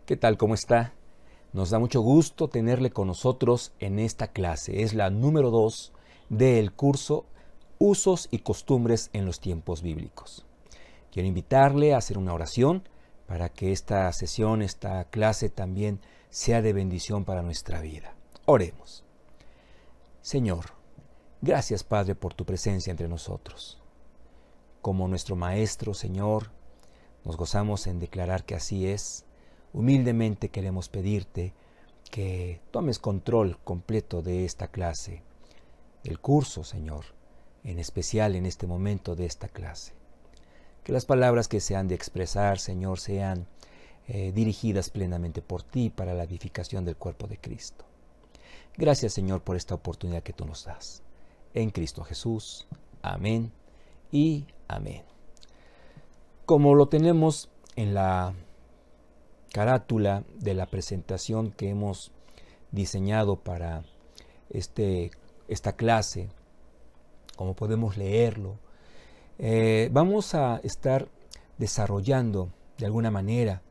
¿Qué tal? ¿Cómo está? Nos da mucho gusto tenerle con nosotros en esta clase. Es la número 2 del curso Usos y Costumbres en los Tiempos Bíblicos. Quiero invitarle a hacer una oración para que esta sesión, esta clase también sea de bendición para nuestra vida. Oremos. Señor, gracias Padre por tu presencia entre nosotros. Como nuestro Maestro, Señor, nos gozamos en declarar que así es. Humildemente queremos pedirte que tomes control completo de esta clase, del curso, Señor, en especial en este momento de esta clase. Que las palabras que se han de expresar, Señor, sean dirigidas plenamente por ti para la edificación del cuerpo de Cristo. Gracias, Señor, por esta oportunidad que tú nos das. En Cristo Jesús. Amén y amén. Como lo tenemos en la carátula de la presentación que hemos diseñado para esta clase, como podemos leerlo, vamos a estar desarrollando de alguna manera,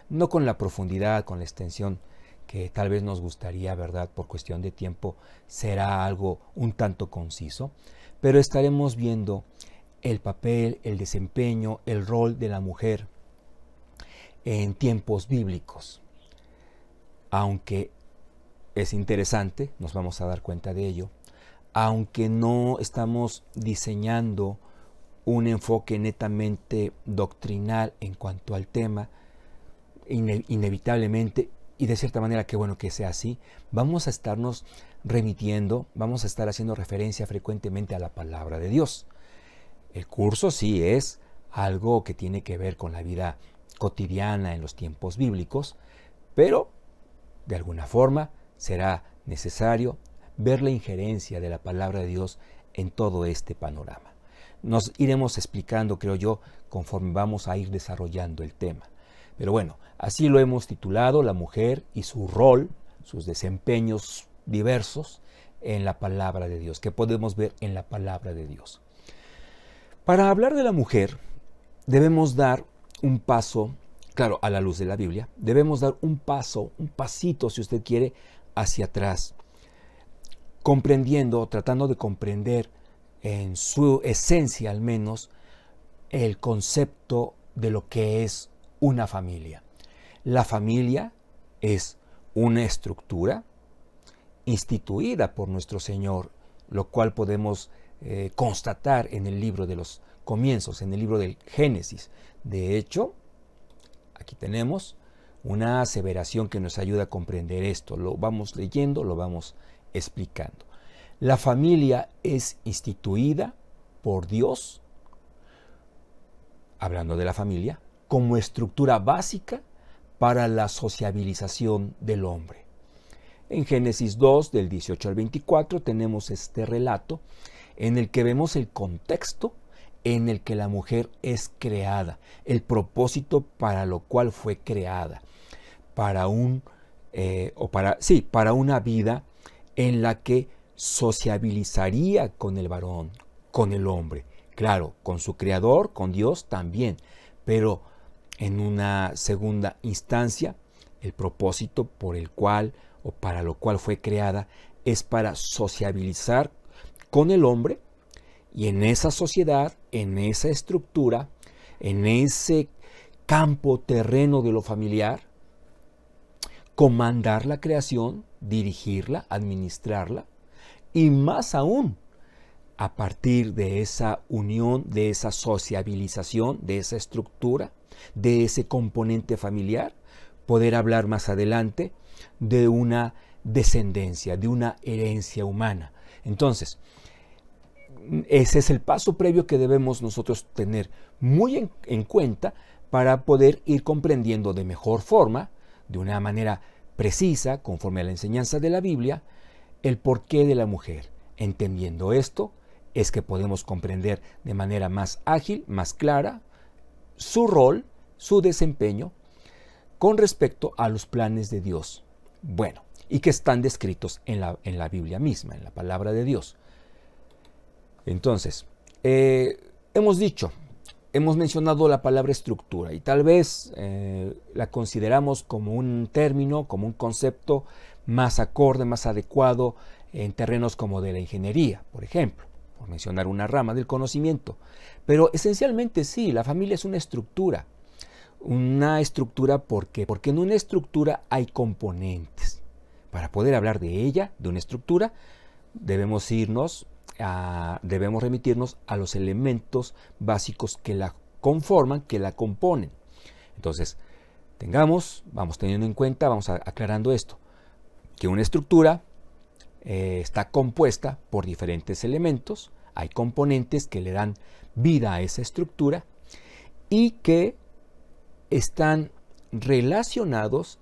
no con la profundidad, con la extensión que tal vez nos gustaría, ¿verdad? Por cuestión de tiempo será algo un tanto conciso, pero estaremos viendo el papel, el desempeño, el rol de la mujer en tiempos bíblicos. Aunque es interesante, nos vamos a dar cuenta de ello, aunque no estamos diseñando un enfoque netamente doctrinal en cuanto al tema, inevitablemente, y de cierta manera qué bueno que sea así, vamos a estarnos remitiendo, vamos a estar haciendo referencia frecuentemente a la palabra de Dios. El curso sí es algo que tiene que ver con la vida cotidiana en los tiempos bíblicos, pero de alguna forma será necesario ver la injerencia de la palabra de Dios en todo este panorama. Nos iremos explicando, creo yo, conforme vamos a ir desarrollando el tema. Pero bueno, así lo hemos titulado, la mujer y su rol, sus desempeños diversos en la palabra de Dios, que podemos ver en la palabra de Dios. Para hablar de la mujer, debemos dar un paso, claro, a la luz de la Biblia, debemos dar un pasito, si usted quiere, hacia atrás, comprendiendo, tratando de comprender en su esencia al menos, el concepto de lo que es una familia. La familia es una estructura instituida por nuestro Señor, lo cual podemos constatar en el libro de los comienzos, en el libro del Génesis. De hecho, aquí tenemos una aseveración que nos ayuda a comprender esto. Lo vamos leyendo, lo vamos explicando. La familia es instituida por Dios, hablando de la familia, como estructura básica para la sociabilización del hombre. En Génesis 2, del 18 al 24, tenemos este relato en el que vemos el contexto en el que la mujer es creada, el propósito para lo cual fue creada, para una vida en la que sociabilizaría con el varón, con el hombre, claro, con su creador, con Dios también, pero en una segunda instancia, el propósito por el cual o para lo cual fue creada es para sociabilizar con el hombre y en esa sociedad, en esa estructura, en ese campo terreno de lo familiar, comandar la creación, dirigirla, administrarla y más aún, a partir de esa unión, de esa sociabilización, de esa estructura, de ese componente familiar, poder hablar más adelante de una descendencia, de una herencia humana. Entonces, ese es el paso previo que debemos nosotros tener muy en cuenta para poder ir comprendiendo de mejor forma, de una manera precisa, conforme a la enseñanza de la Biblia, el porqué de la mujer. Entendiendo esto, es que podemos comprender de manera más ágil, más clara, su rol, su desempeño, con respecto a los planes de Dios. Bueno, y que están descritos en la Biblia misma, en la palabra de Dios. Entonces, hemos dicho, hemos mencionado la palabra estructura y tal vez la consideramos como un término, como un concepto más acorde, más adecuado en terrenos como de la ingeniería, por ejemplo, por mencionar una rama del conocimiento. Pero esencialmente sí, la familia es una estructura. Una estructura porque en una estructura hay componentes. Para poder hablar de ella, de una estructura, debemos remitirnos a los elementos básicos que la conforman, que la componen. Entonces, vamos teniendo en cuenta, vamos aclarando esto, que una estructura está compuesta por diferentes elementos, hay componentes que le dan vida a esa estructura y que están relacionados,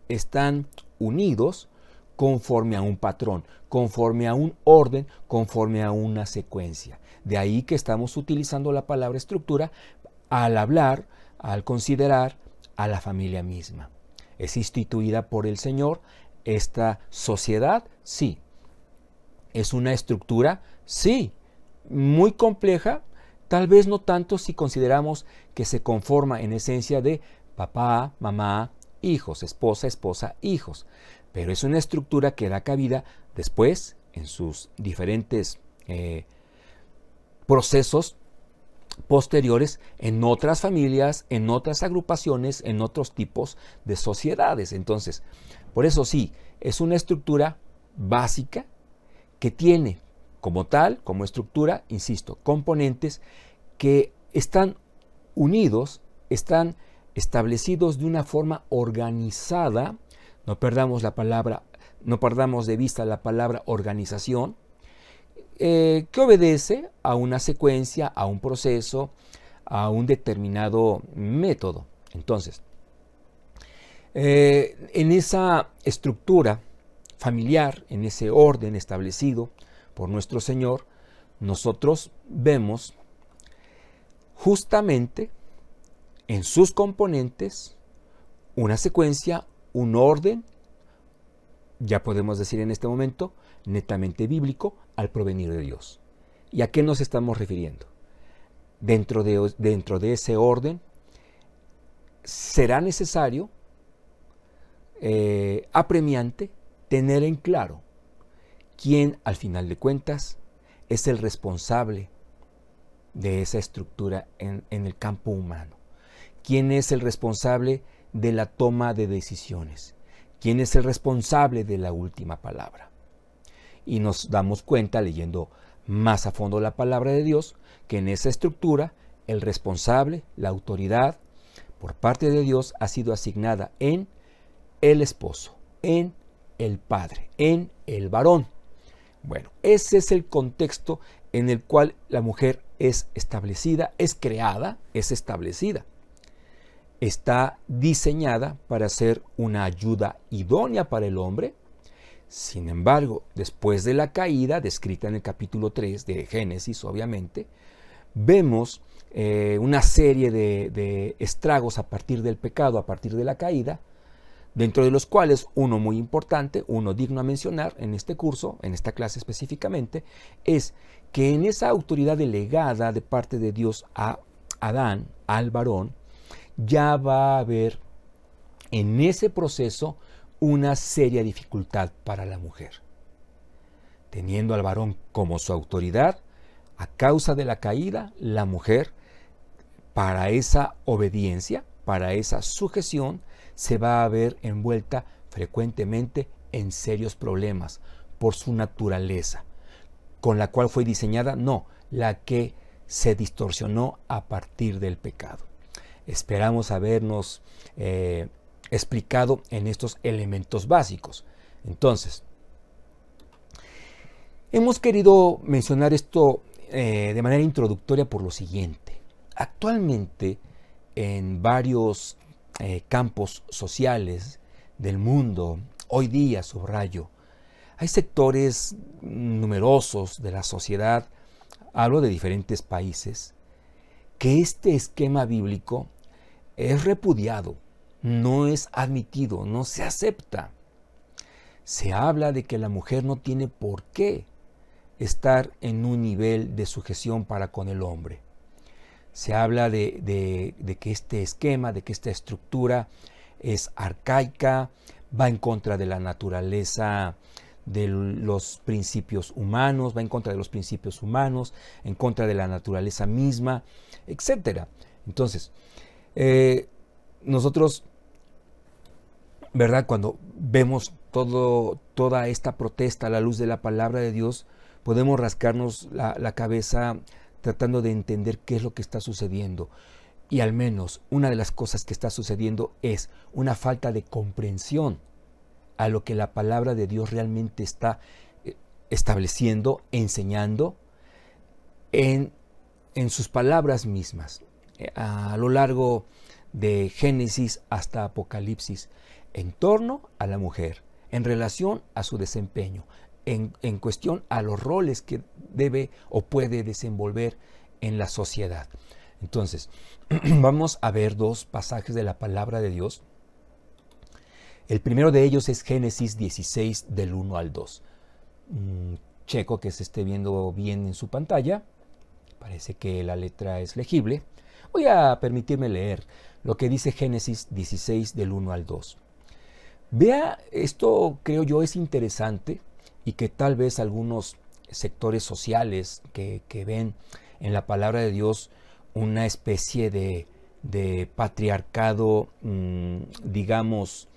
están unidos conforme a un patrón, conforme a un orden, conforme a una secuencia. De ahí que estamos utilizando la palabra estructura al hablar, al considerar a la familia misma. ¿Es instituida por el Señor esta sociedad? Sí. ¿Es una estructura? Sí. Muy compleja, tal vez no tanto si consideramos que se conforma en esencia de papá, mamá, hijos, esposa, esposa, hijos. Pero es una estructura que da cabida después en sus diferentes procesos posteriores en otras familias, en otras agrupaciones, en otros tipos de sociedades. Entonces, por eso sí, es una estructura básica que tiene como tal, como estructura, insisto, componentes que están unidos, están establecidos de una forma organizada. No perdamos de vista la palabra organización, que obedece a una secuencia, a un proceso, a un determinado método. Entonces, en esa estructura familiar, en ese orden establecido por nuestro Señor, nosotros vemos justamente en sus componentes una secuencia, un orden, ya podemos decir en este momento, netamente bíblico, al provenir de Dios. ¿Y a qué nos estamos refiriendo? Dentro de ese orden, será necesario, apremiante, tener en claro quién, al final de cuentas, es el responsable de esa estructura en el campo humano. ¿Quién es el responsable de la toma de decisiones? ¿Quién es el responsable de la última palabra? Y nos damos cuenta, leyendo más a fondo la palabra de Dios, que en esa estructura el responsable, la autoridad, por parte de Dios ha sido asignada en el esposo, en el padre, en el varón. Bueno, ese es el contexto en el cual la mujer es establecida, es creada, es establecida. Está diseñada para ser una ayuda idónea para el hombre. Sin embargo, después de la caída, descrita en el capítulo 3 de Génesis, obviamente, vemos una serie de estragos a partir del pecado, a partir de la caída, dentro de los cuales uno muy importante, uno digno a mencionar en este curso, en esta clase específicamente, es que en esa autoridad delegada de parte de Dios a Adán, al varón, ya va a haber en ese proceso una seria dificultad para la mujer. Teniendo al varón como su autoridad, a causa de la caída, la mujer, para esa obediencia, para esa sujeción, se va a ver envuelta frecuentemente en serios problemas por su naturaleza, con la cual fue diseñada, no, la que se distorsionó a partir del pecado. Esperamos habernos explicado en estos elementos básicos. Entonces, hemos querido mencionar esto de manera introductoria por lo siguiente. Actualmente, en varios campos sociales del mundo, hoy día, subrayo, hay sectores numerosos de la sociedad, hablo de diferentes países, que este esquema bíblico es repudiado, no es admitido, no se acepta. Se habla de que la mujer no tiene por qué estar en un nivel de sujeción para con el hombre. Se habla de que este esquema, de que esta estructura es arcaica, va en contra de la naturaleza de los principios humanos, va en contra de los principios humanos, en contra de la naturaleza misma, etc. Entonces, nosotros, ¿verdad? Cuando vemos toda esta protesta a la luz de la palabra de Dios, podemos rascarnos la cabeza tratando de entender qué es lo que está sucediendo. Y al menos una de las cosas que está sucediendo es una falta de comprensión a lo que la palabra de Dios realmente está estableciendo, enseñando en sus palabras mismas, a lo largo de Génesis hasta Apocalipsis, en torno a la mujer, en relación a su desempeño, en cuestión a los roles que debe o puede desenvolver en la sociedad. Entonces, vamos a ver dos pasajes de la palabra de Dios. El primero de ellos es Génesis 16, del 1 al 2. Checo que se esté viendo bien en su pantalla. Parece que la letra es legible. Voy a permitirme leer lo que dice Génesis 16, del 1 al 2. Vea, esto creo yo es interesante y que tal vez algunos sectores sociales que ven en la palabra de Dios una especie de patriarcado, digamos,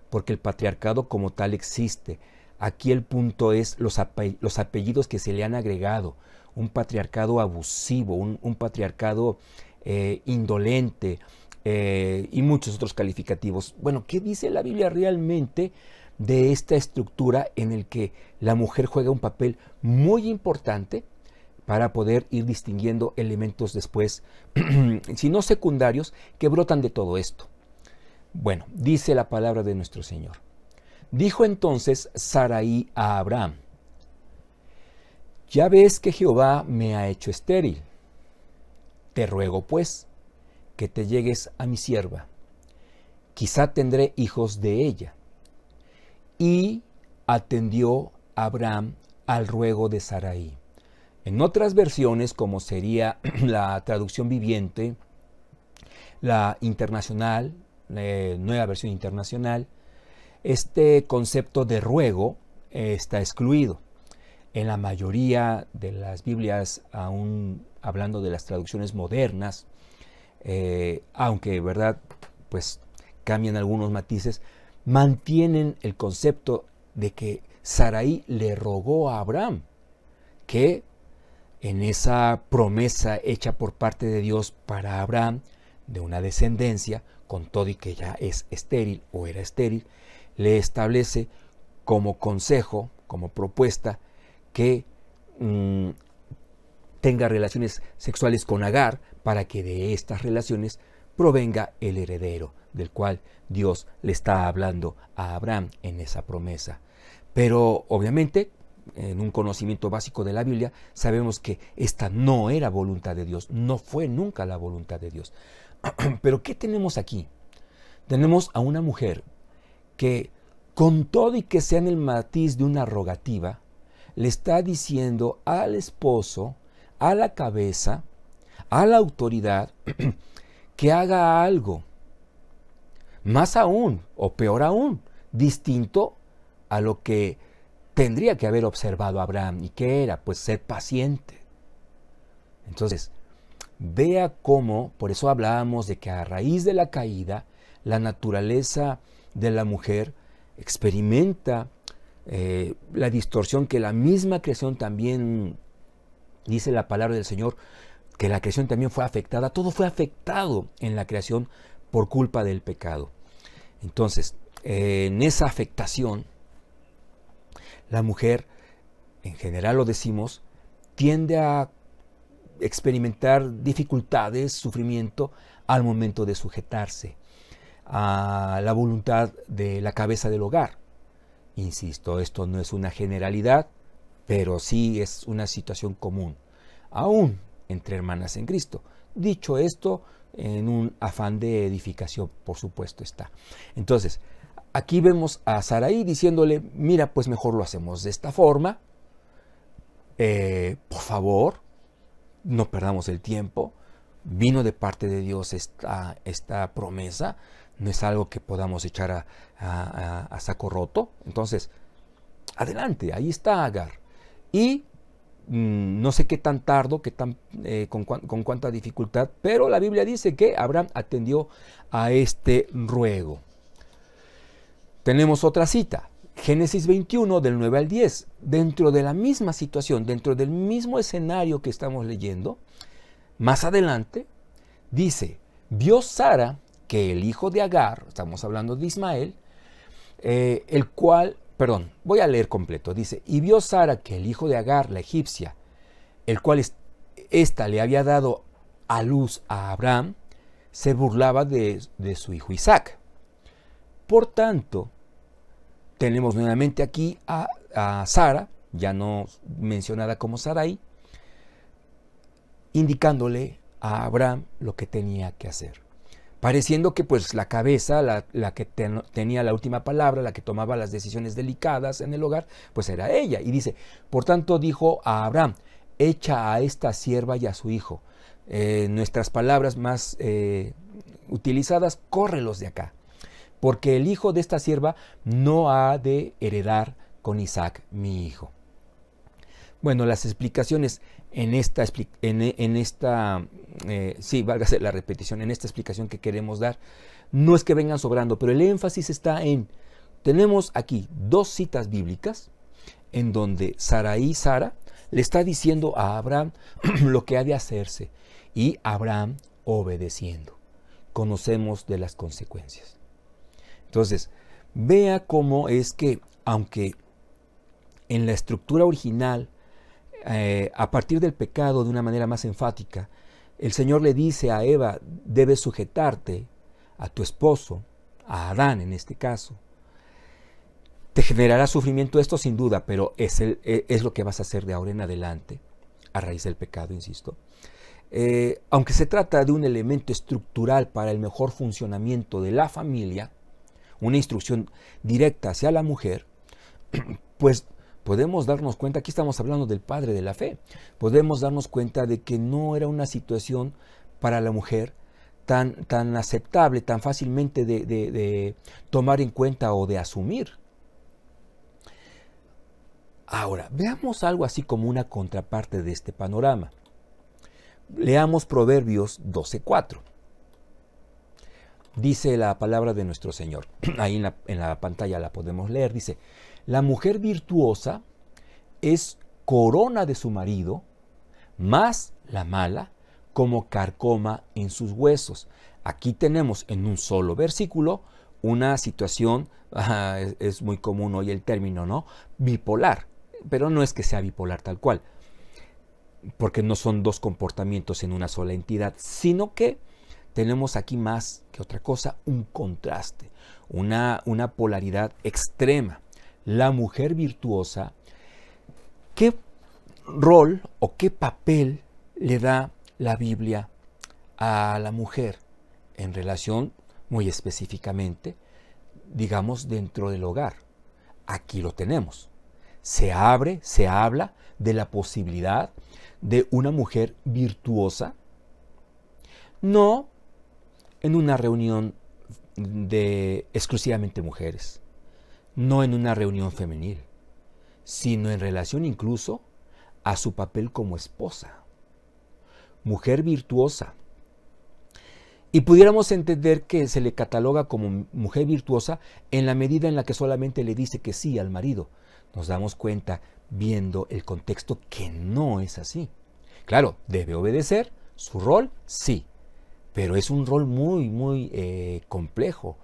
porque el patriarcado como tal existe. Aquí el punto es los apellidos que se le han agregado, un patriarcado abusivo, un patriarcado indolente y muchos otros calificativos. Bueno, ¿qué dice la Biblia realmente de esta estructura en el que la mujer juega un papel muy importante para poder ir distinguiendo elementos después, si no secundarios, que brotan de todo esto? Bueno, dice la palabra de nuestro Señor. Dijo entonces Sarai a Abraham: ya ves que Jehová me ha hecho estéril. Te ruego pues que te llegues a mi sierva, quizá tendré hijos de ella. Y atendió Abraham al ruego de Sarai. En otras versiones, como sería la traducción viviente, la internacional, nueva versión internacional, este concepto de ruego está excluido. En la mayoría de las Biblias, aún hablando de las traducciones modernas, aunque, ¿verdad?, pues cambian algunos matices, mantienen el concepto de que Sarai le rogó a Abraham que en esa promesa hecha por parte de Dios para Abraham de una descendencia, con todo y que ya es estéril o era estéril, le establece como consejo, como propuesta, que tenga relaciones sexuales con Agar para que de estas relaciones provenga el heredero, del cual Dios le está hablando a Abraham en esa promesa. Pero obviamente, en un conocimiento básico de la Biblia, sabemos que esta no era voluntad de Dios, no fue nunca la voluntad de Dios. Pero ¿qué tenemos aquí? Tenemos a una mujer que, con todo y que sea en el matiz de una rogativa, le está diciendo al esposo, a la cabeza, a la autoridad, que haga algo, más aún, o peor aún, distinto a lo que tendría que haber observado Abraham. ¿Y qué era? Pues ser paciente. Entonces, vea cómo, por eso hablábamos de que a raíz de la caída, la naturaleza de la mujer experimenta la distorsión que la misma creación también, dice la palabra del Señor, que la creación también fue afectada, todo fue afectado en la creación por culpa del pecado. Entonces, en esa afectación, la mujer, en general lo decimos, tiende a experimentar dificultades, sufrimiento al momento de sujetarse a la voluntad de la cabeza del hogar. Insisto, esto no es una generalidad, pero sí es una situación común, aún entre hermanas en Cristo. Dicho esto, en un afán de edificación, por supuesto está. Entonces, aquí vemos a Sarai diciéndole: mira, pues mejor lo hacemos de esta forma, por favor, no perdamos el tiempo, vino de parte de Dios esta promesa, no es algo que podamos echar a saco roto. Entonces, adelante, ahí está Agar. Y no sé qué tan tardo, con cuánta dificultad, pero la Biblia dice que Abraham atendió a este ruego. Tenemos otra cita, Génesis 21 del 9 al 10, dentro de la misma situación, dentro del mismo escenario que estamos leyendo, más adelante, dice, vio Sara que el hijo de Agar, estamos hablando de Ismael, voy a leer completo, dice, y vio Sara que el hijo de Agar, la egipcia, el cual ésta le había dado a luz a Abraham, se burlaba de su hijo Isaac. Por tanto, tenemos nuevamente aquí a Sara, ya no mencionada como Sarai, indicándole a Abraham lo que tenía que hacer. Pareciendo que pues la cabeza, la que tenía la última palabra, la que tomaba las decisiones delicadas en el hogar, pues era ella. Y dice, por tanto dijo a Abraham, echa a esta sierva y a su hijo. Nuestras palabras más utilizadas, córrelos de acá. Porque el hijo de esta sierva no ha de heredar con Isaac, mi hijo. Bueno, las explicaciones válgase la repetición, en esta explicación que queremos dar, no es que vengan sobrando, pero el énfasis está tenemos aquí dos citas bíblicas en donde Sarai, Sara, le está diciendo a Abraham lo que ha de hacerse y Abraham obedeciendo. Conocemos de las consecuencias. Entonces, vea cómo es que, aunque en la estructura original, a partir del pecado de una manera más enfática, el Señor le dice a Eva, debes sujetarte a tu esposo, a Adán en este caso. Te generará sufrimiento esto sin duda, pero es lo que vas a hacer de ahora en adelante, a raíz del pecado, insisto. Aunque se trata de un elemento estructural para el mejor funcionamiento de la familia, una instrucción directa hacia la mujer, pues podemos darnos cuenta, aquí estamos hablando del padre de la fe, podemos darnos cuenta de que no era una situación para la mujer tan aceptable, tan fácilmente de tomar en cuenta o de asumir. Ahora, veamos algo así como una contraparte de este panorama. Leamos Proverbios 12:4. Dice la palabra de nuestro Señor, ahí en la pantalla la podemos leer, dice, la mujer virtuosa es corona de su marido, más la mala como carcoma en sus huesos. Aquí tenemos en un solo versículo una situación, es muy común hoy el término, ¿no? Bipolar, pero no es que sea bipolar tal cual, porque no son dos comportamientos en una sola entidad, sino que tenemos aquí más que otra cosa un contraste, una polaridad extrema. La mujer virtuosa, ¿qué rol o qué papel le da la Biblia a la mujer en relación muy específicamente, digamos, dentro del hogar? Aquí lo tenemos. Se habla de la posibilidad de una mujer virtuosa, no en una reunión de exclusivamente mujeres, no en una reunión femenil, sino en relación incluso a su papel como esposa. Mujer virtuosa. Y pudiéramos entender que se le cataloga como mujer virtuosa en la medida en la que solamente le dice que sí al marido. Nos damos cuenta, viendo el contexto, que no es así. Claro, debe obedecer su rol, sí, pero es un rol muy complejo.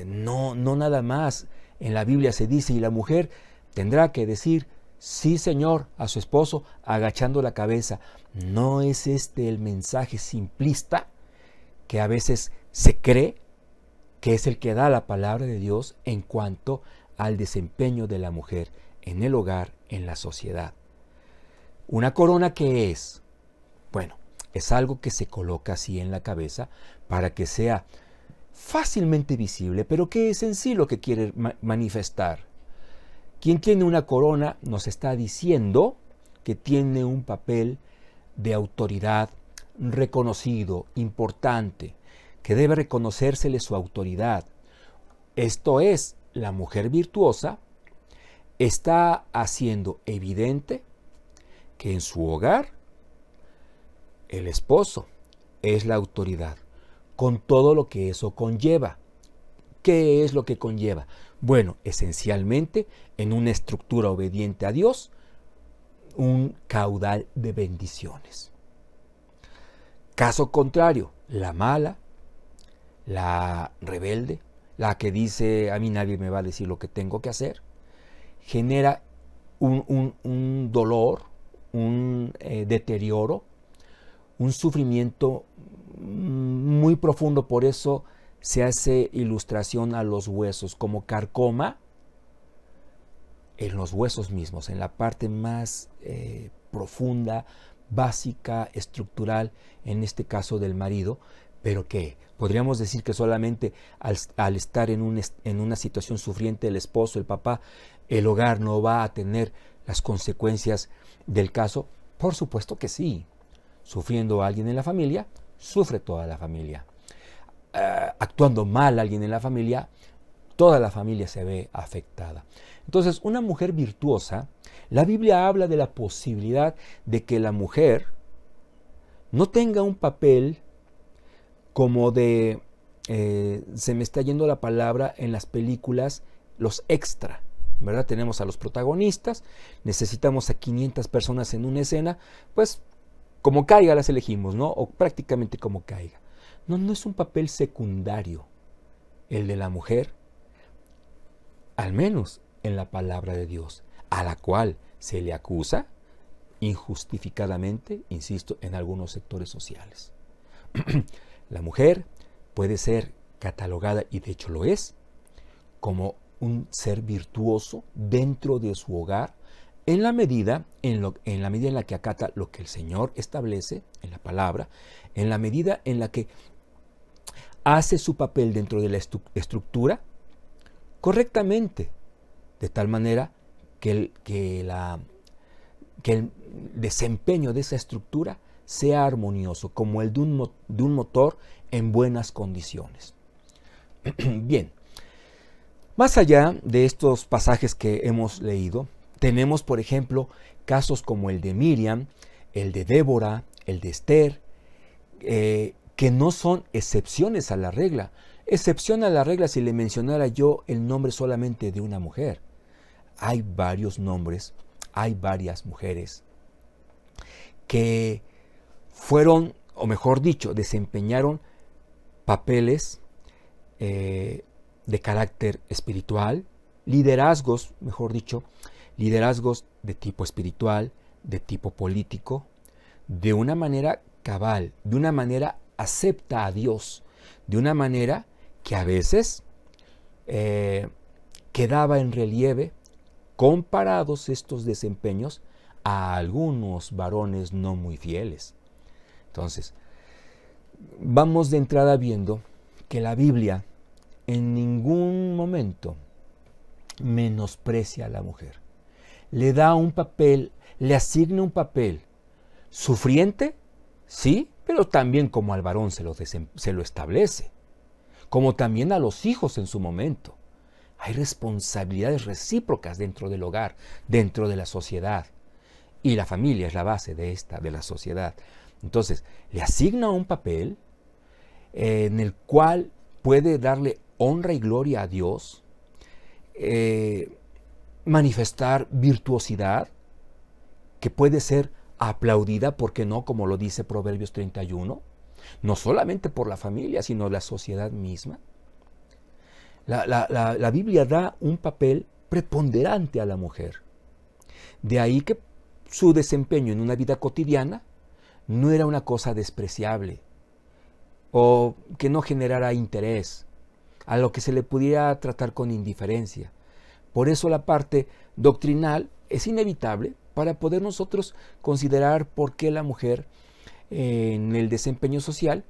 No nada más en la Biblia se dice, y la mujer tendrá que decir, sí Señor, a su esposo, agachando la cabeza. No es este el mensaje simplista que a veces se cree que es el que da la palabra de Dios en cuanto al desempeño de la mujer en el hogar, en la sociedad. ¿Una corona qué es? Bueno, es algo que se coloca así en la cabeza para que sea fácilmente visible, pero ¿qué es en sí lo que quiere manifestar? Quien tiene una corona nos está diciendo que tiene un papel de autoridad, reconocido, importante, que debe reconocérsele su autoridad. Esto es, la mujer virtuosa está haciendo evidente que en su hogar el esposo es la autoridad, con todo lo que eso conlleva. ¿Qué es lo que conlleva? Bueno, esencialmente, en una estructura obediente a Dios, un caudal de bendiciones. Caso contrario, la mala, la rebelde, la que dice, a mí nadie me va a decir lo que tengo que hacer, genera un dolor, un deterioro, un sufrimiento muy profundo. Por eso se hace ilustración a los huesos, como carcoma en los huesos mismos, en la parte más profunda, básica, estructural, en este caso del marido, pero que podríamos decir que solamente al estar en una situación sufriente el esposo, el papá, el hogar no va a tener las consecuencias del caso. Por supuesto que sí. Sufriendo a alguien en la familia, sufre toda la familia. Actuando mal a alguien en la familia, toda la familia se ve afectada. Entonces, una mujer virtuosa, la Biblia habla de la posibilidad de que la mujer no tenga un papel como de, se me está yendo la palabra en las películas, los extra, ¿verdad? Tenemos a los protagonistas, necesitamos a 500 personas en una escena, pues como caiga las elegimos, ¿no? O prácticamente como caiga. No, no es un papel secundario el de la mujer, al menos en la palabra de Dios, a la cual se le acusa injustificadamente, insisto, en algunos sectores sociales. La mujer puede ser catalogada, y de hecho lo es, como un ser virtuoso dentro de su hogar, en la medida en la que acata lo que el Señor establece en la palabra, en la medida en la que hace su papel dentro de la estructura correctamente, de tal manera que el desempeño de esa estructura sea armonioso, como el de un motor en buenas condiciones. Bien, más allá de estos pasajes que hemos leído, tenemos, por ejemplo, casos como el de Miriam, el de Débora, el de Esther, que no son excepciones a la regla. Excepción a la regla si le mencionara yo el nombre solamente de una mujer. Hay varios nombres, hay varias mujeres que fueron, o mejor dicho, desempeñaron papeles de carácter espiritual, liderazgos, mejor dicho, liderazgos de tipo espiritual, de tipo político, de una manera cabal, de una manera acepta a Dios, de una manera que a veces quedaba en relieve comparados estos desempeños a algunos varones no muy fieles. Entonces, vamos de entrada viendo que la Biblia en ningún momento menosprecia a la mujer. Le da un papel, le asigna un papel sufriente, sí, pero también como al varón se lo establece, como también a los hijos en su momento. Hay responsabilidades recíprocas dentro del hogar, dentro de la sociedad. Y la familia es la base de la sociedad. Entonces, le asigna un papel en el cual puede darle honra y gloria a Dios, manifestar virtuosidad, que puede ser aplaudida, ¿por qué no? Como lo dice Proverbios 31, no solamente por la familia, sino la sociedad misma. La Biblia da un papel preponderante a la mujer. De ahí que su desempeño en una vida cotidiana no era una cosa despreciable o que no generara interés, a lo que se le pudiera tratar con indiferencia. Por eso la parte doctrinal es inevitable para poder nosotros considerar por qué la mujer en el desempeño social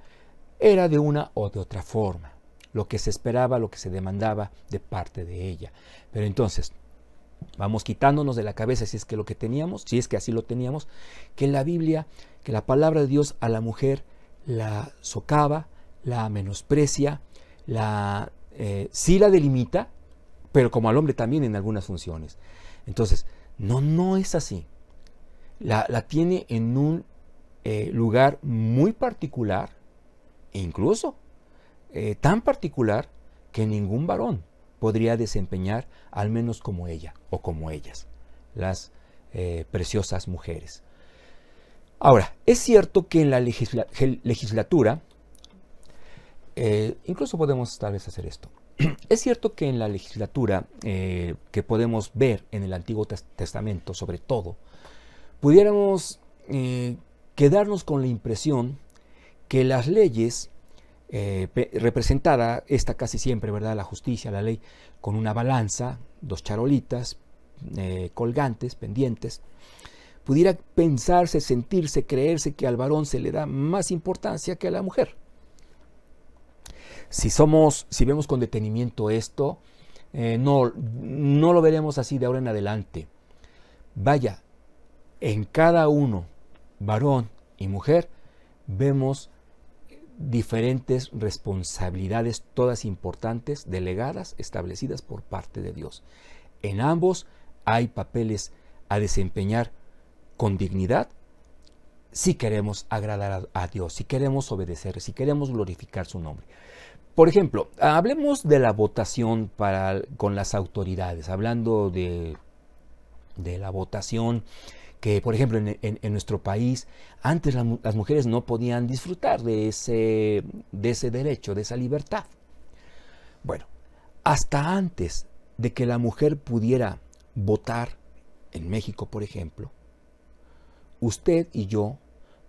era de una o de otra forma, lo que se esperaba, lo que se demandaba de parte de ella. Pero entonces, Vamos quitándonos de la cabeza, si es que lo que teníamos, si es que así lo teníamos, que la Biblia, que la palabra de Dios a la mujer la socava, la menosprecia, sí la delimita, pero como al hombre también en algunas funciones. Entonces, no es así. La tiene en un lugar muy particular, e incluso tan particular que ningún varón podría desempeñar, al menos como ella o como ellas, las preciosas mujeres. Ahora, es cierto que en la legislatura, incluso podemos tal vez hacer esto, es cierto que en la legislatura que podemos ver en el Antiguo Testamento, sobre todo, pudiéramos quedarnos con la impresión que las leyes representada, esta casi siempre, ¿verdad?, la justicia, la ley, con una balanza, dos charolitas colgantes, pendientes, pudiera pensarse, sentirse, creerse que al varón se le da más importancia que a la mujer. Si vemos con detenimiento esto, no lo veremos así de ahora en adelante. Vaya, en cada uno, varón y mujer, vemos diferentes responsabilidades, todas importantes, delegadas, establecidas por parte de Dios. En ambos hay papeles a desempeñar con dignidad si queremos agradar a Dios, si queremos obedecer, si queremos glorificar su nombre. Por ejemplo, hablemos de la votación con las autoridades, hablando de la votación que, por ejemplo, en nuestro país, antes las mujeres no podían disfrutar de ese derecho, de esa libertad. Bueno, hasta antes de que la mujer pudiera votar en México, por ejemplo, usted y yo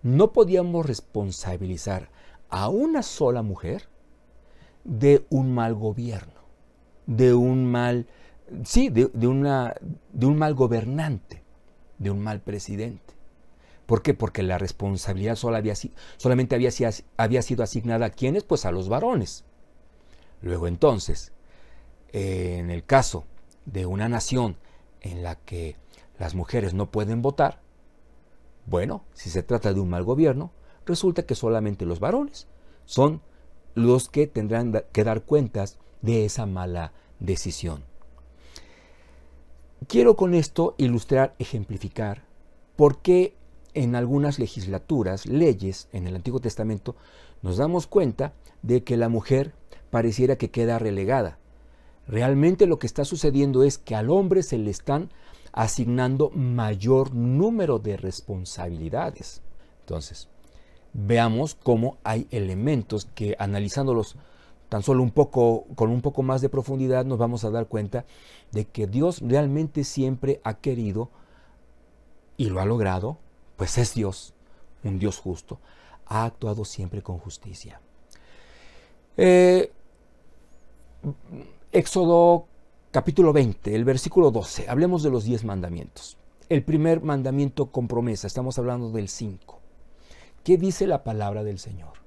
no podíamos responsabilizar a una sola mujer de un mal gobierno, de un mal gobernante, de un mal presidente. ¿Por qué? Porque la responsabilidad solamente había sido asignada a ¿quiénes? Pues a los varones. Luego entonces, en el caso de una nación en la que las mujeres no pueden votar, bueno, si se trata de un mal gobierno, resulta que solamente los varones son los que tendrán que dar cuentas de esa mala decisión. Quiero con esto ilustrar, ejemplificar por qué en algunas legislaturas, leyes en el Antiguo Testamento, nos damos cuenta de que la mujer pareciera que queda relegada. Realmente lo que está sucediendo es que al hombre se le están asignando mayor número de responsabilidades. Entonces, veamos cómo hay elementos que, analizándolos tan solo con un poco más de profundidad, nos vamos a dar cuenta de que Dios realmente siempre ha querido y lo ha logrado, pues es Dios, un Dios justo, ha actuado siempre con justicia. Éxodo capítulo 20, el versículo 12, hablemos de los 10 mandamientos. El primer mandamiento con promesa, estamos hablando del 5. ¿Qué dice la palabra del Señor?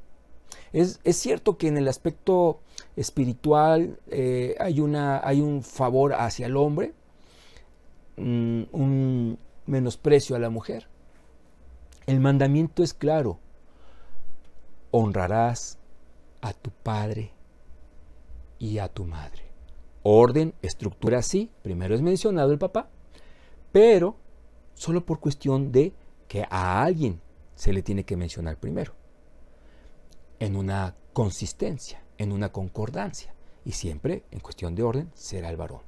Es cierto que en el aspecto espiritual hay un favor hacia el hombre, un menosprecio a la mujer. El mandamiento es claro: honrarás a tu padre y a tu madre. Orden, estructura, sí, primero es mencionado el papá, pero solo por cuestión de que a alguien se le tiene que mencionar primero, en una consistencia, en una concordancia, y siempre en cuestión de orden será el varón.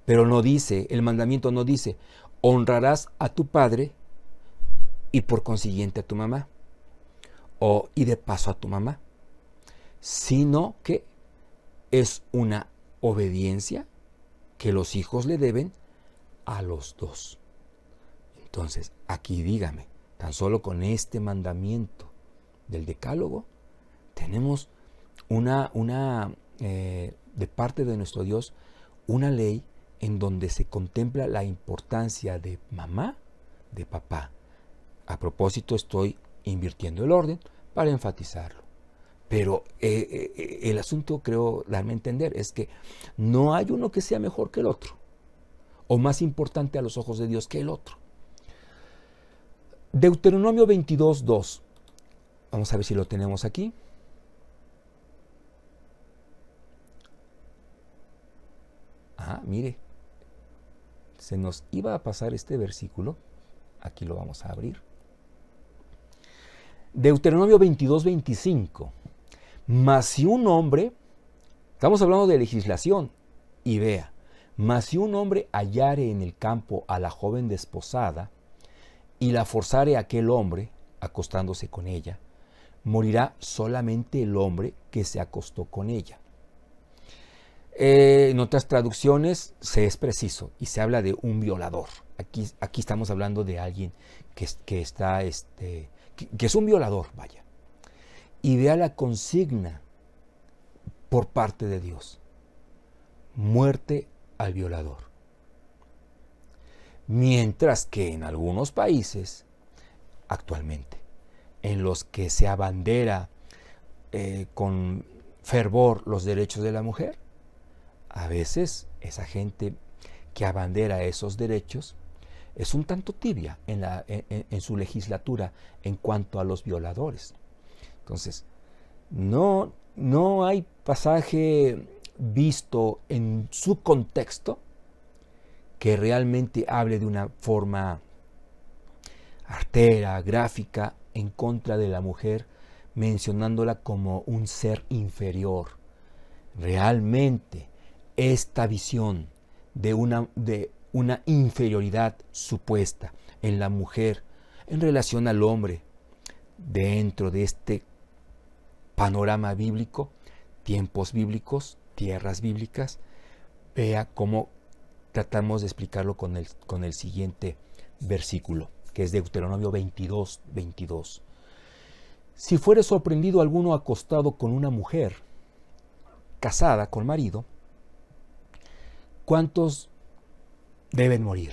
Pero no dice, el mandamiento no dice, honrarás a tu padre y por consiguiente a tu mamá, y de paso a tu mamá, sino que es una obediencia que los hijos le deben a los dos. Entonces, aquí dígame, tan solo con este mandamiento del Decálogo, tenemos de parte de nuestro Dios, una ley en donde se contempla la importancia de mamá, de papá. A propósito, estoy invirtiendo el orden para enfatizarlo. Pero el asunto, creo darme a entender, es que no hay uno que sea mejor que el otro. o más importante a los ojos de Dios que el otro. Deuteronomio 22:2. Vamos a ver si lo tenemos aquí. Mire, se nos iba a pasar este versículo. Aquí lo vamos a abrir. Deuteronomio 22:25. Mas si un hombre, estamos hablando de legislación, y vea, mas si un hombre hallare en el campo a la joven desposada, y la forzare aquel hombre, acostándose con ella, morirá solamente el hombre que se acostó con ella. En otras traducciones se es preciso y se habla de un violador. Aquí estamos hablando de alguien que es un violador, vaya. Y vea la consigna por parte de Dios: muerte al violador. Mientras que en algunos países, actualmente, en los que se abandera con fervor los derechos de la mujer, a veces esa gente que abandera esos derechos es un tanto tibia en su legislatura en cuanto a los violadores. Entonces, no hay pasaje visto en su contexto que realmente hable de una forma artera, gráfica, en contra de la mujer, mencionándola como un ser inferior. Realmente, esta visión de una inferioridad supuesta en la mujer en relación al hombre dentro de este panorama bíblico, tiempos bíblicos, tierras bíblicas, vea cómo tratamos de explicarlo con el siguiente versículo, que es Deuteronomio 22:22. Si fuere sorprendido alguno acostado con una mujer casada con marido, ¿cuántos deben morir?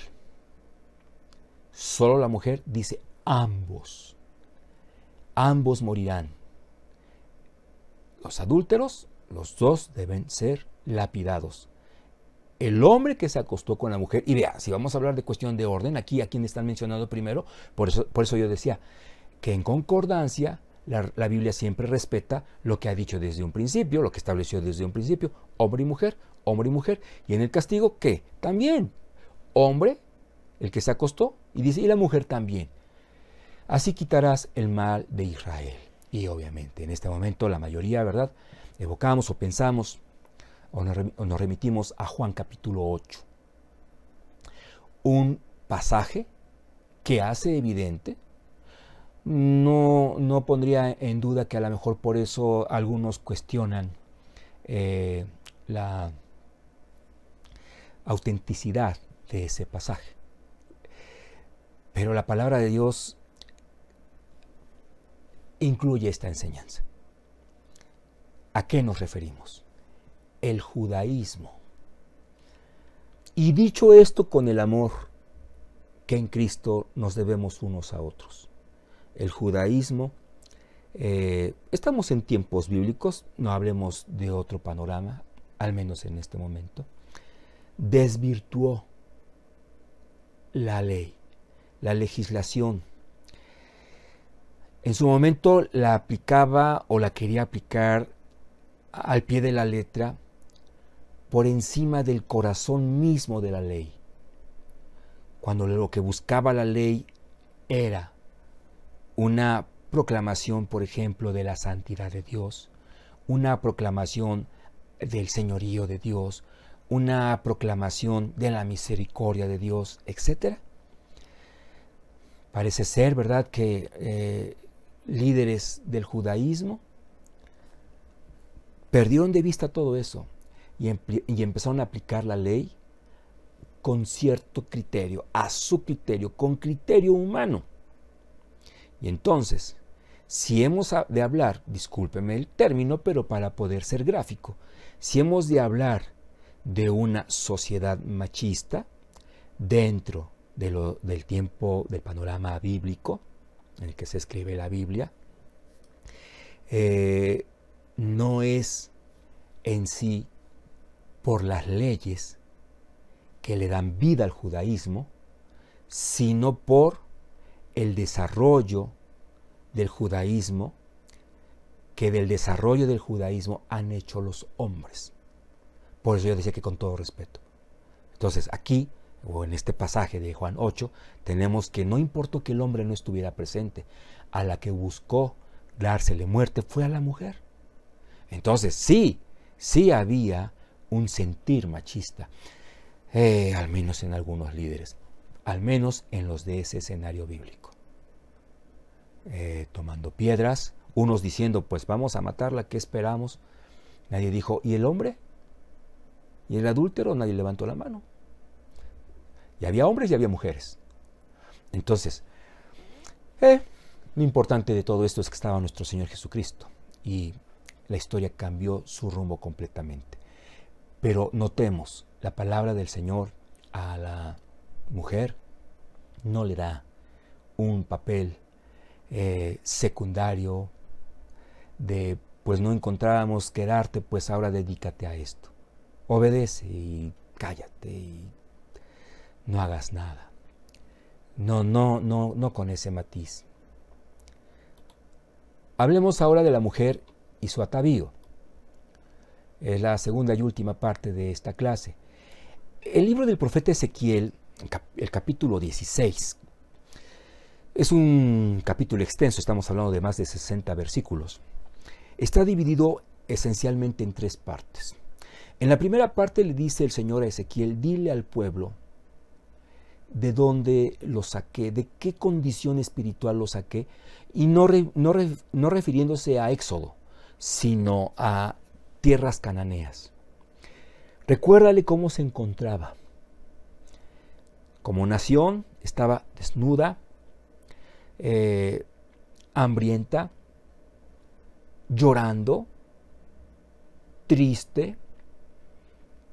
Solo la mujer dice ambos. Ambos morirán. Los adúlteros, los dos deben ser lapidados. El hombre que se acostó con la mujer, y vea, si vamos a hablar de cuestión de orden, aquí a quien están mencionando primero, por eso yo decía que en concordancia la Biblia siempre respeta lo que ha dicho desde un principio, lo que estableció desde un principio, hombre y mujer, y en el castigo, ¿qué? También, hombre, el que se acostó, y dice, y la mujer también. Así quitarás el mal de Israel. Y obviamente, en este momento la mayoría, ¿verdad?, evocamos o pensamos o nos remitimos a Juan capítulo 8. Un pasaje que hace evidente, no pondría en duda que a lo mejor por eso algunos cuestionan la autenticidad de ese pasaje. Pero la palabra de Dios incluye esta enseñanza. ¿A qué nos referimos? El judaísmo. Y dicho esto con el amor que en Cristo nos debemos unos a otros. El judaísmo, estamos en tiempos bíblicos, no hablemos de otro panorama, al menos en este momento, desvirtuó la ley, la legislación. En su momento la aplicaba o la quería aplicar al pie de la letra, por encima del corazón mismo de la ley, cuando lo que buscaba la ley era una proclamación, por ejemplo, de la santidad de Dios, una proclamación del señorío de Dios, una proclamación de la misericordia de Dios, etc. Parece ser, ¿verdad?, que líderes del judaísmo perdieron de vista todo eso y empezaron a aplicar la ley con cierto criterio, a su criterio, con criterio humano. Y entonces, si hemos de hablar, discúlpeme el término, pero para poder ser gráfico, si hemos de hablar de una sociedad machista dentro del tiempo, del panorama bíblico en el que se escribe la Biblia, no es en sí por las leyes que le dan vida al judaísmo, sino por el desarrollo del judaísmo, que del desarrollo del judaísmo han hecho los hombres. Por eso yo decía que con todo respeto. Entonces aquí, o en este pasaje de Juan 8, tenemos que no importó que el hombre no estuviera presente, a la que buscó dársele muerte fue a la mujer. Entonces sí había un sentir machista, al menos en algunos líderes, al menos en los de ese escenario bíblico. Tomando piedras, unos diciendo, pues vamos a matarla, ¿qué esperamos? Nadie dijo, ¿y el hombre? ¿Y el adúltero? Nadie levantó la mano. Y había hombres y había mujeres. Entonces, lo importante de todo esto es que estaba nuestro Señor Jesucristo y la historia cambió su rumbo completamente. Pero notemos, la palabra del Señor a la mujer no le da un papel secundario de, pues no encontrábamos quedarte, pues ahora dedícate a esto. Obedece y cállate y no hagas nada. No con ese matiz. Hablemos ahora de la mujer y su atavío. Es la segunda y última parte de esta clase. El libro del profeta Ezequiel, el capítulo 16, es un capítulo extenso, estamos hablando de más de 60 versículos. Está dividido esencialmente en 3 partes. En la primera parte le dice el Señor a Ezequiel, dile al pueblo de dónde lo saqué, de qué condición espiritual lo saqué, y no refiriéndose a Éxodo, sino a tierras cananeas. Recuérdale cómo se encontraba. Como nación estaba desnuda, hambrienta, llorando, triste,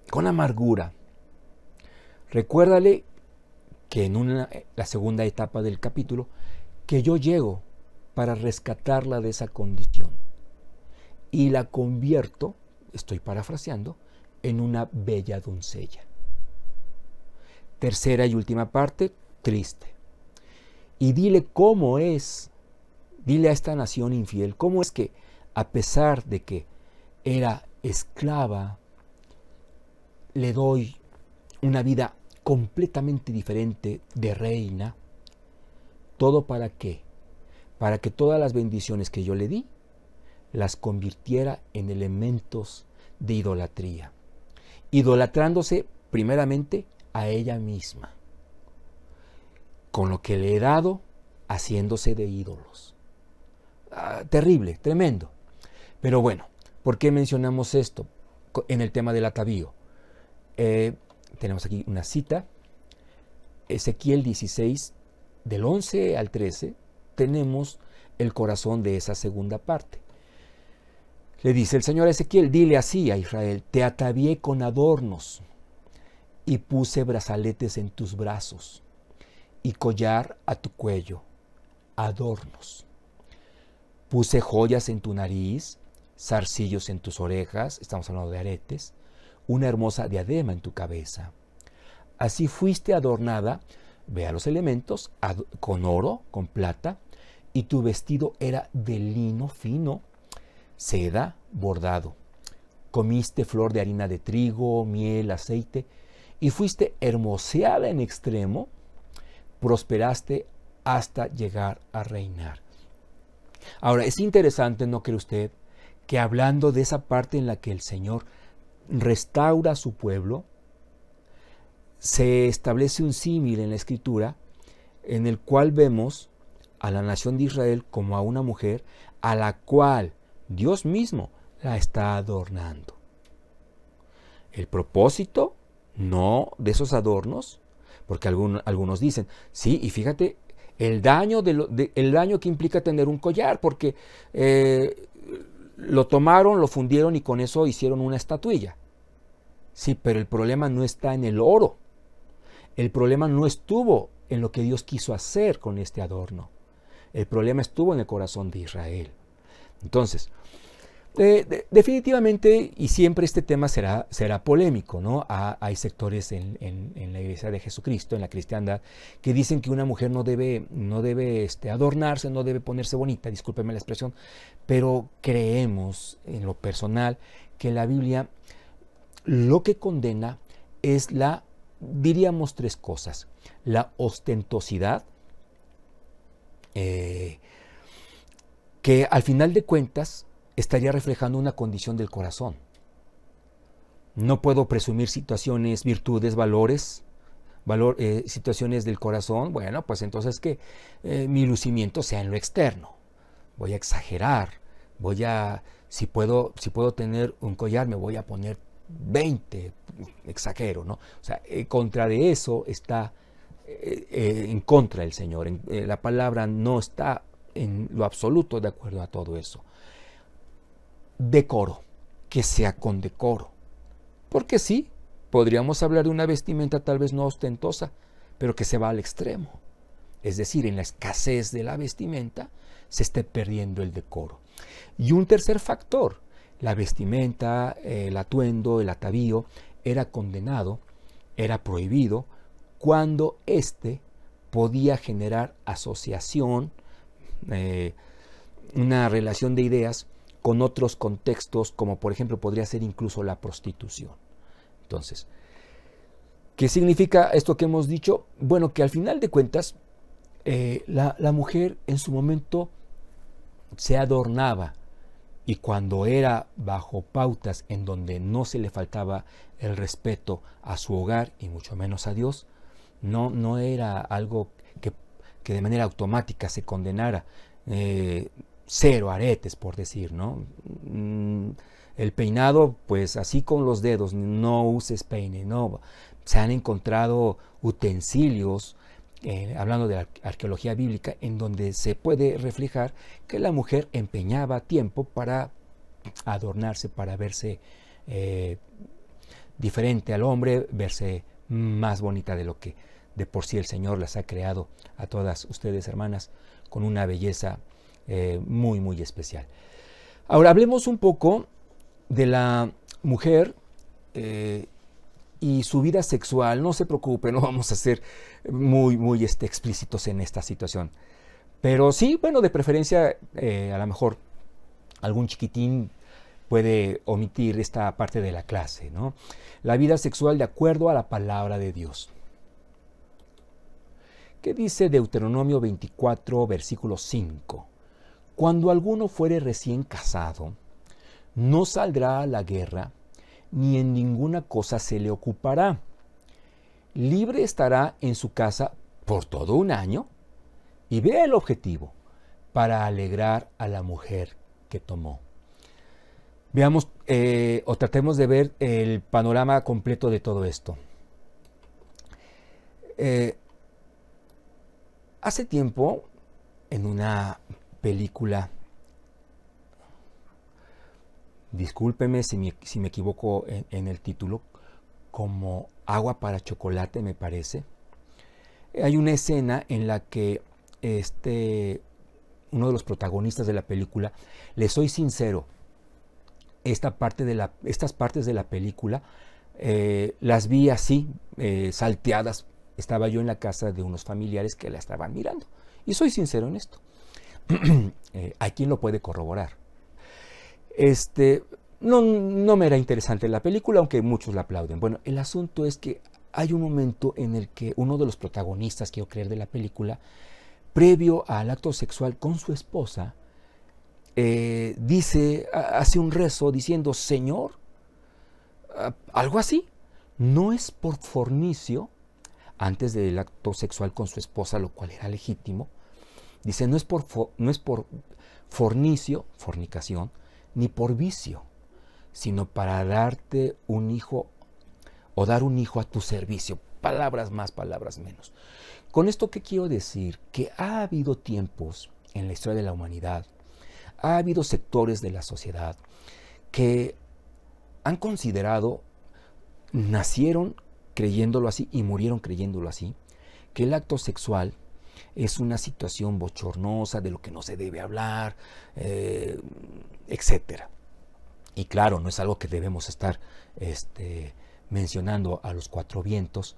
con amargura. Recuérdale que en la segunda etapa del capítulo, que yo llego para rescatarla de esa condición y la convierto, estoy parafraseando, en una bella doncella. Tercera y última parte, triste. Y dile cómo es, dile a esta nación infiel, cómo es que a pesar de que era esclava, le doy una vida completamente diferente de reina. ¿Todo para qué? Para que todas las bendiciones que yo le di las convirtiera en elementos de idolatría, idolatrándose primeramente a ella misma, con lo que le he dado, haciéndose de ídolos. Terrible, tremendo. Pero bueno, ¿por qué mencionamos esto en el tema del atavío? Tenemos aquí una cita, Ezequiel 16, del 11 al 13, tenemos el corazón de esa segunda parte. Le dice el Señor a Ezequiel, dile así a Israel, te atavié con adornos y puse brazaletes en tus brazos y collar a tu cuello, adornos. Puse joyas en tu nariz, zarcillos en tus orejas, estamos hablando de aretes, una hermosa diadema en tu cabeza. Así fuiste adornada, vea los elementos, con oro, con plata, y tu vestido era de lino fino, seda, bordado. Comiste flor de harina de trigo, miel, aceite, y fuiste hermoseada en extremo, prosperaste hasta llegar a reinar. Ahora, es interesante, ¿no cree usted?, que hablando de esa parte en la que el Señor restaura a su pueblo, se establece un símil en la Escritura en el cual vemos a la nación de Israel como a una mujer a la cual Dios mismo la está adornando. El propósito no de esos adornos, porque algunos dicen, sí, y fíjate, el daño que implica tener un collar, porque lo tomaron, lo fundieron y con eso hicieron una estatuilla. Sí, pero el problema no está en el oro. El problema no estuvo en lo que Dios quiso hacer con este adorno. El problema estuvo en el corazón de Israel. Entonces, Definitivamente, y siempre este tema será polémico, ¿no? Hay sectores en la Iglesia de Jesucristo, en la cristiandad, que dicen que una mujer no debe adornarse, no debe ponerse bonita, discúlpeme la expresión, pero creemos en lo personal que la Biblia lo que condena es diríamos tres cosas: la ostentosidad, que al final de cuentas estaría reflejando una condición del corazón. No puedo presumir situaciones, virtudes, valores, situaciones del corazón. Bueno, pues entonces que mi lucimiento sea en lo externo. Voy a exagerar, si puedo tener un collar, me voy a poner 20, exagero, ¿no? O sea, contra de eso está en contra del Señor. La palabra no está en lo absoluto de acuerdo a todo eso. Decoro, que sea con decoro. Porque sí, podríamos hablar de una vestimenta tal vez no ostentosa, pero que se va al extremo. Es decir, en la escasez de la vestimenta se esté perdiendo el decoro. Y un tercer factor: la vestimenta, el atuendo, el atavío, era condenado, era prohibido, cuando éste podía generar asociación, una relación de ideas con otros contextos, como por ejemplo podría ser incluso la prostitución. Entonces, ¿qué significa esto que hemos dicho? Bueno, que al final de cuentas, la mujer en su momento se adornaba, y cuando era bajo pautas en donde no se le faltaba el respeto a su hogar y mucho menos a Dios, no era algo que de manera automática se condenara. Cero aretes, por decir, ¿no? El peinado, pues así con los dedos, no uses peine, no. Se han encontrado utensilios, hablando de la arqueología bíblica, en donde se puede reflejar que la mujer empeñaba tiempo para adornarse, para verse diferente al hombre, verse más bonita de lo que de por sí el Señor las ha creado a todas ustedes, hermanas, con una belleza muy, muy especial. Ahora hablemos un poco de la mujer y su vida sexual. No se preocupe, no vamos a ser muy, muy explícitos en esta situación. Pero sí, bueno, de preferencia, a lo mejor algún chiquitín puede omitir esta parte de la clase, ¿no? La vida sexual de acuerdo a la palabra de Dios. ¿Qué dice Deuteronomio 24, versículo 5? Cuando alguno fuere recién casado, no saldrá a la guerra, ni en ninguna cosa se le ocupará. Libre estará en su casa por todo un año, y vea el objetivo: para alegrar a la mujer que tomó. Veamos o tratemos de ver el panorama completo de todo esto. Hace tiempo, en una película, discúlpeme si me equivoco en el título, como Agua para Chocolate, me parece, hay una escena en la que uno de los protagonistas de la película, les soy sincero, estas partes de la película las vi así, salteadas. Estaba yo en la casa de unos familiares que la estaban mirando. Y soy sincero en esto. Hay quien lo puede corroborar. No me era interesante la película, aunque muchos la aplauden. Bueno, el asunto es que hay un momento en el que uno de los protagonistas, quiero creer, de la película, previo al acto sexual con su esposa, hace un rezo diciendo: Señor, algo así, no es por fornicio, antes del acto sexual con su esposa, lo cual era legítimo. Dice, no es por fornicio, fornicación, ni por vicio, sino para darte un hijo o dar un hijo a tu servicio. Palabras más, palabras menos. Con esto, ¿qué quiero decir? Que ha habido tiempos en la historia de la humanidad, ha habido sectores de la sociedad que han considerado, nacieron creyéndolo así y murieron creyéndolo así, que el acto sexual es una situación bochornosa, de lo que no se debe hablar, etc. Y claro, no es algo que debemos estar mencionando a los cuatro vientos.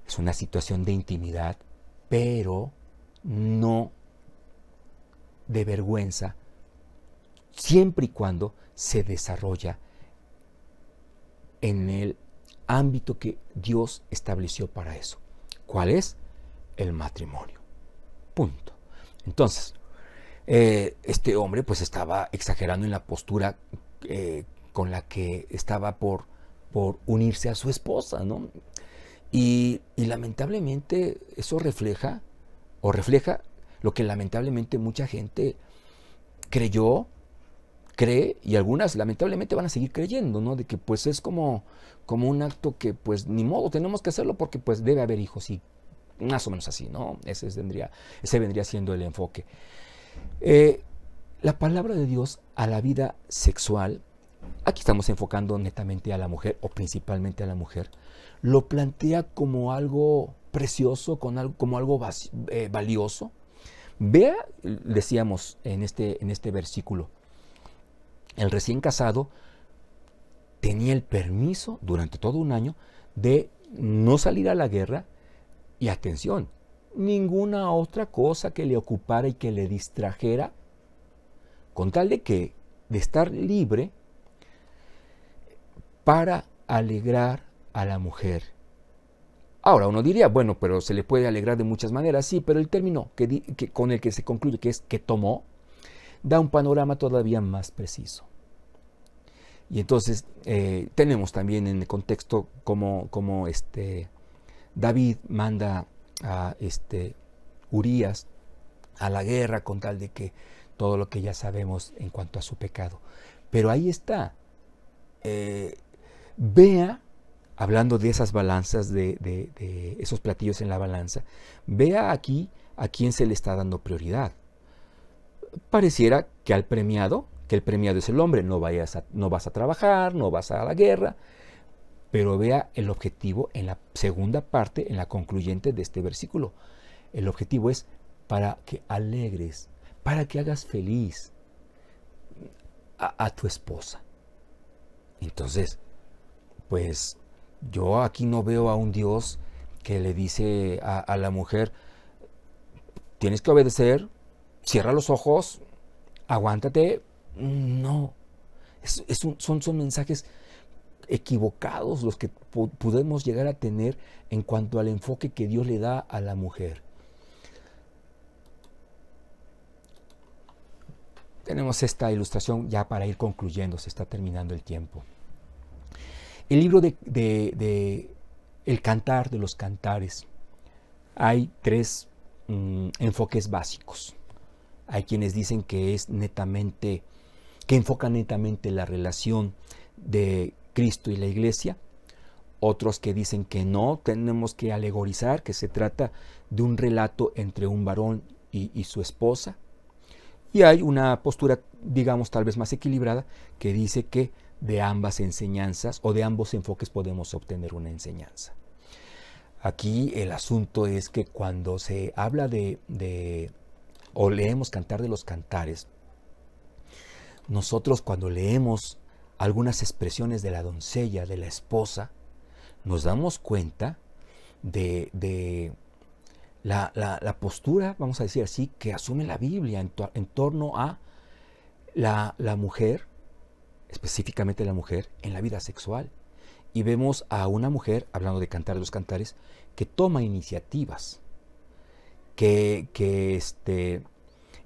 Es una situación de intimidad, pero no de vergüenza, siempre y cuando se desarrolla en el ámbito que Dios estableció para eso. ¿Cuál es? El matrimonio. Punto. Entonces, este hombre pues estaba exagerando en la postura con la que estaba por unirse a su esposa, ¿no? Y lamentablemente eso refleja lo que lamentablemente mucha gente cree, y algunas lamentablemente van a seguir creyendo, ¿no? De que pues es como un acto que pues ni modo, tenemos que hacerlo porque pues debe haber hijos, y más o menos así, ¿no? Ese vendría siendo el enfoque. La palabra de Dios a la vida sexual, aquí estamos enfocando netamente a la mujer, o principalmente a la mujer, lo plantea como algo precioso, como algo valioso. Vea, decíamos en este versículo, el recién casado tenía el permiso durante todo un año de no salir a la guerra y, atención, ninguna otra cosa que le ocupara y que le distrajera, con tal de estar libre para alegrar a la mujer. Ahora, uno diría, bueno, pero se le puede alegrar de muchas maneras, sí, pero el término con el que se concluye, que es que tomó, da un panorama todavía más preciso. Y entonces tenemos también en el contexto como David manda a Urías a la guerra con tal de que todo lo que ya sabemos en cuanto a su pecado. Pero ahí está. Vea, hablando de esas balanzas, de esos platillos en la balanza, vea aquí a quién se le está dando prioridad. Pareciera que el premiado es el hombre, no vas a trabajar, no vas a la guerra, pero vea el objetivo en la segunda parte, en la concluyente de este versículo. El objetivo es para que alegres, para que hagas feliz a tu esposa. Entonces, pues yo aquí no veo a un Dios que le dice a la mujer, tienes que obedecer, cierra los ojos, aguántate. No, son mensajes equivocados los que podemos llegar a tener en cuanto al enfoque que Dios le da a la mujer. Tenemos esta ilustración ya para ir concluyendo, se está terminando el tiempo. El libro de El Cantar de los Cantares, hay tres enfoques básicos. Hay quienes dicen que enfoca netamente la relación de Cristo y la Iglesia. Otros que dicen que no, tenemos que alegorizar, que se trata de un relato entre un varón y su esposa. Y hay una postura, digamos, tal vez más equilibrada, que dice que de ambas enseñanzas o de ambos enfoques podemos obtener una enseñanza. Aquí el asunto es que cuando se habla o leemos Cantar de los Cantares, nosotros cuando leemos algunas expresiones de la doncella, de la esposa, nos damos cuenta de la postura, vamos a decir así, que asume la Biblia en torno a la mujer, específicamente la mujer, en la vida sexual. Y vemos a una mujer, hablando de Cantar de los Cantares, que toma iniciativas, que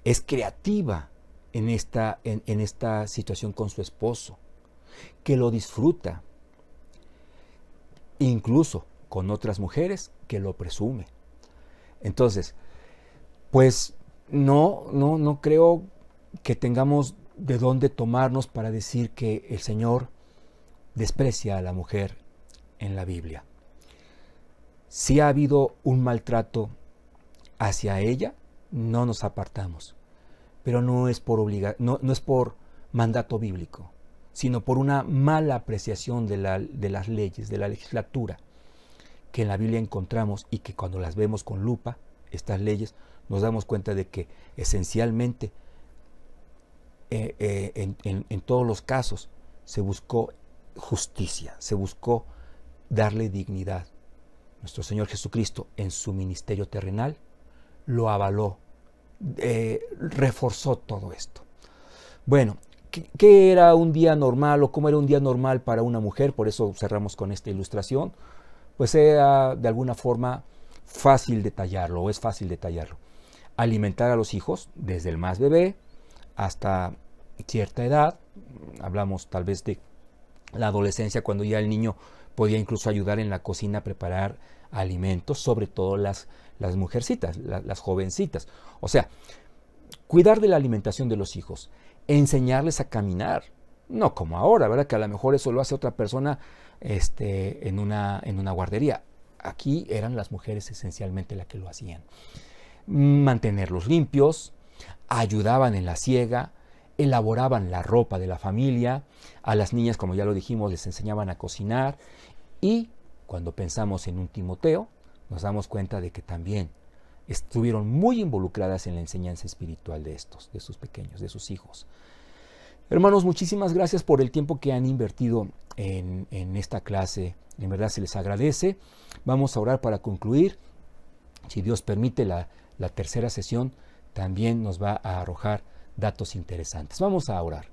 es creativa en esta situación con su esposo, que lo disfruta, incluso con otras mujeres, que lo presume. Entonces, pues no creo que tengamos de dónde tomarnos para decir que el Señor desprecia a la mujer en la Biblia. Si ha habido un maltrato hacia ella, no nos apartamos, pero no es por mandato bíblico, sino por una mala apreciación de las leyes, de la legislatura que en la Biblia encontramos, y que cuando las vemos con lupa, estas leyes, nos damos cuenta de que esencialmente en todos los casos se buscó justicia, se buscó darle dignidad. Nuestro Señor Jesucristo en su ministerio terrenal lo avaló, reforzó todo esto. Bueno, ¿qué era un día normal o cómo era un día normal para una mujer? Por eso cerramos con esta ilustración. Pues era de alguna forma fácil detallarlo, o es fácil detallarlo. Alimentar a los hijos, desde el más bebé hasta cierta edad. Hablamos tal vez de la adolescencia, cuando ya el niño podía incluso ayudar en la cocina a preparar alimentos, sobre todo las mujercitas, las jovencitas. O sea, cuidar de la alimentación de los hijos, enseñarles a caminar, no como ahora, ¿verdad? Que a lo mejor eso lo hace otra persona en una guardería. Aquí eran las mujeres esencialmente las que lo hacían. Mantenerlos limpios, ayudaban en la siega, elaboraban la ropa de la familia, a las niñas, como ya lo dijimos, les enseñaban a cocinar, y cuando pensamos en un Timoteo, nos damos cuenta de que también estuvieron muy involucradas en la enseñanza espiritual de sus pequeños, de sus hijos. Hermanos, muchísimas gracias por el tiempo que han invertido en esta clase. En verdad se les agradece. Vamos a orar para concluir. Si Dios permite, la tercera sesión también nos va a arrojar datos interesantes. Vamos a orar.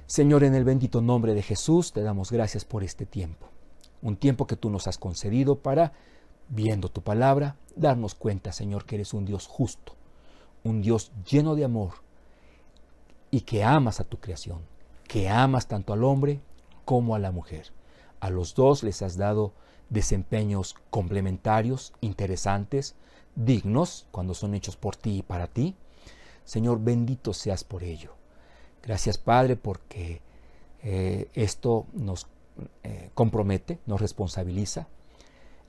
Señor, en el bendito nombre de Jesús, te damos gracias por este tiempo. Un tiempo que tú nos has concedido para, viendo tu palabra, darnos cuenta, Señor, que eres un Dios justo, un Dios lleno de amor, y que amas a tu creación, que amas tanto al hombre como a la mujer. A los dos les has dado desempeños complementarios, interesantes, dignos, cuando son hechos por ti y para ti. Señor, bendito seas por ello. Gracias, Padre, porque esto nos compromete, nos responsabiliza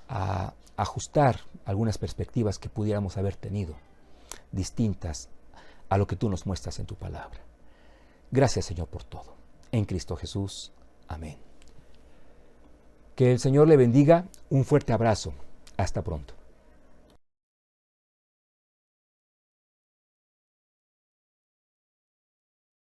a ajustar algunas perspectivas que pudiéramos haber tenido, distintas a lo que tú nos muestras en tu palabra. Gracias, Señor, por todo. En Cristo Jesús. Amén. Que el Señor le bendiga. Un fuerte abrazo. Hasta pronto.